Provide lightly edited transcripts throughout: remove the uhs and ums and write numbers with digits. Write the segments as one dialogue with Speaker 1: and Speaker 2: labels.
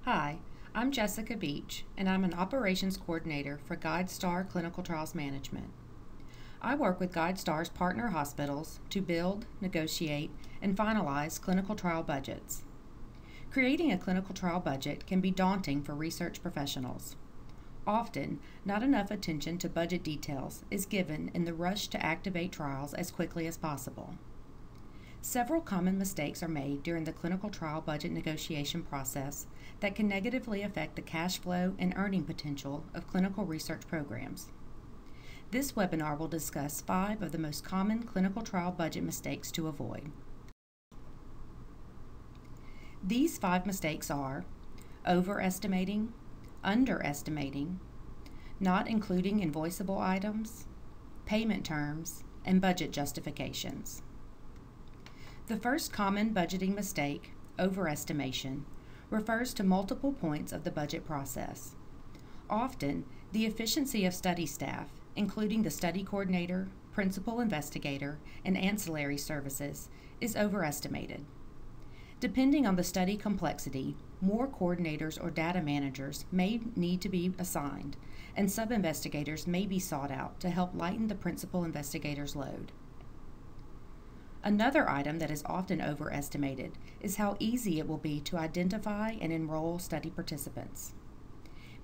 Speaker 1: Hi, I'm Jessica Beach, and I'm an operations coordinator for GuideStar Clinical Trials Management. I work with GuideStar's partner hospitals to build, negotiate, and finalize clinical trial budgets. Creating a clinical trial budget can be daunting for research professionals. Often, not enough attention to budget details is given in the rush to activate trials as quickly as possible. Several common mistakes are made during the clinical trial budget negotiation process that can negatively affect the cash flow and earning potential of clinical research programs. This webinar will discuss 5 of the most common clinical trial budget mistakes to avoid. These 5 mistakes are overestimating, underestimating, not including invoiceable items, payment terms, and budget justifications. The first common budgeting mistake, overestimation, refers to multiple points of the budget process. Often, the efficiency of study staff, including the study coordinator, principal investigator, and ancillary services, is overestimated. Depending on the study complexity, more coordinators or data managers may need to be assigned, and sub-investigators may be sought out to help lighten the principal investigator's load. Another item that is often overestimated is how easy it will be to identify and enroll study participants.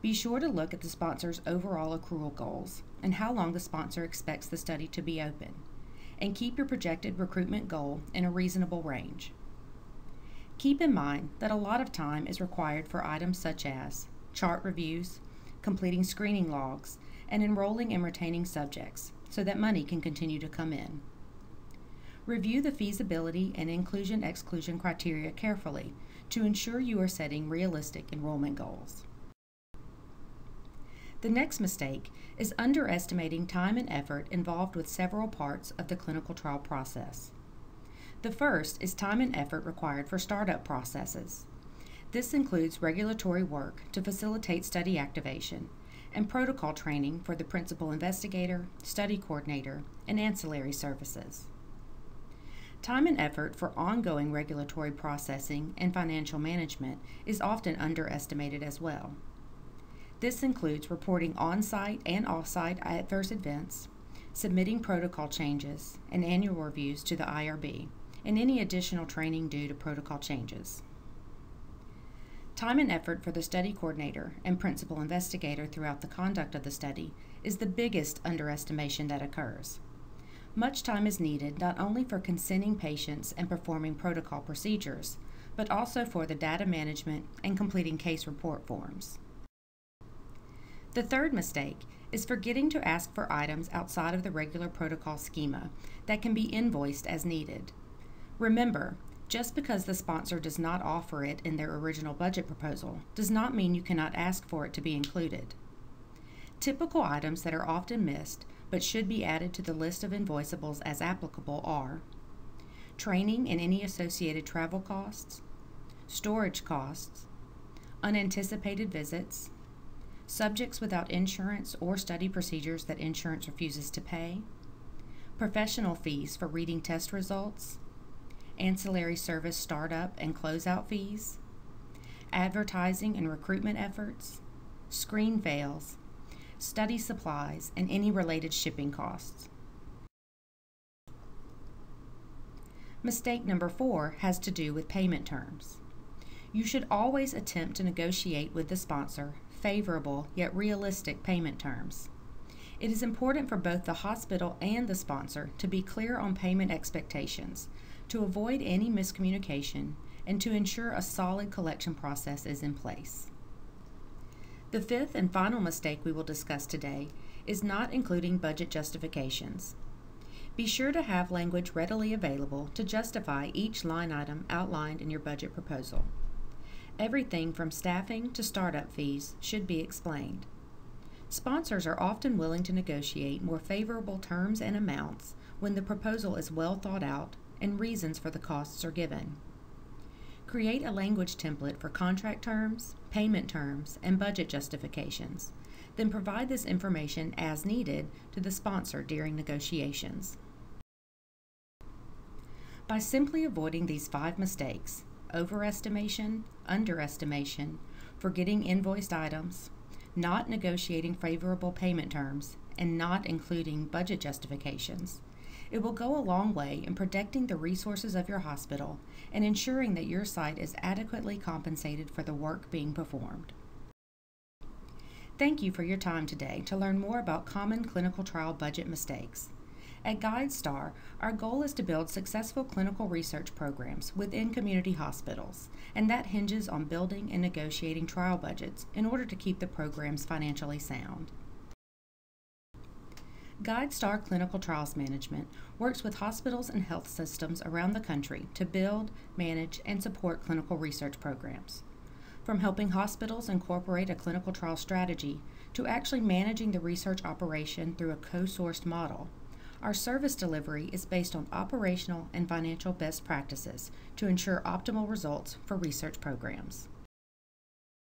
Speaker 1: Be sure to look at the sponsor's overall accrual goals and how long the sponsor expects the study to be open, and keep your projected recruitment goal in a reasonable range. Keep in mind that a lot of time is required for items such as chart reviews, completing screening logs, and enrolling and retaining subjects so that money can continue to come in. Review the feasibility and inclusion-exclusion criteria carefully to ensure you are setting realistic enrollment goals. The next mistake is underestimating time and effort involved with several parts of the clinical trial process. The first is time and effort required for startup processes. This includes regulatory work to facilitate study activation and protocol training for the principal investigator, study coordinator, and ancillary services. Time and effort for ongoing regulatory processing and financial management is often underestimated as well. This includes reporting on-site and off-site adverse events, submitting protocol changes and annual reviews to the IRB, and any additional training due to protocol changes. Time and effort for the study coordinator and principal investigator throughout the conduct of the study is the biggest underestimation that occurs. Much time is needed not only for consenting patients and performing protocol procedures, but also for the data management and completing case report forms. The third mistake is forgetting to ask for items outside of the regular protocol schema that can be invoiced as needed. Remember, just because the sponsor does not offer it in their original budget proposal does not mean you cannot ask for it to be included. Typical items that are often missed but should be added to the list of invoiceables as applicable are training and any associated travel costs, storage costs, unanticipated visits, subjects without insurance or study procedures that insurance refuses to pay, professional fees for reading test results, ancillary service startup and closeout fees, advertising and recruitment efforts, screen fails, study supplies, and any related shipping costs. Mistake number 4 has to do with payment terms. You should always attempt to negotiate with the sponsor favorable yet realistic payment terms. It is important for both the hospital and the sponsor to be clear on payment expectations, to avoid any miscommunication, and to ensure a solid collection process is in place. The fifth and final mistake we will discuss today is not including budget justifications. Be sure to have language readily available to justify each line item outlined in your budget proposal. Everything from staffing to startup fees should be explained. Sponsors are often willing to negotiate more favorable terms and amounts when the proposal is well thought out and reasons for the costs are given. Create a language template for contract terms, payment terms, and budget justifications. Then provide this information as needed to the sponsor during negotiations. By simply avoiding these 5 mistakes, overestimation, underestimation, forgetting invoiced items, not negotiating favorable payment terms, and not including budget justifications, it will go a long way in protecting the resources of your hospital and ensuring that your site is adequately compensated for the work being performed. Thank you for your time today to learn more about common clinical trial budget mistakes. At GuideStar, our goal is to build successful clinical research programs within community hospitals, and that hinges on building and negotiating trial budgets in order to keep the programs financially sound. GuideStar Clinical Trials Management works with hospitals and health systems around the country to build, manage, and support clinical research programs. From helping hospitals incorporate a clinical trial strategy to actually managing the research operation through a co-sourced model, our service delivery is based on operational and financial best practices to ensure optimal results for research programs.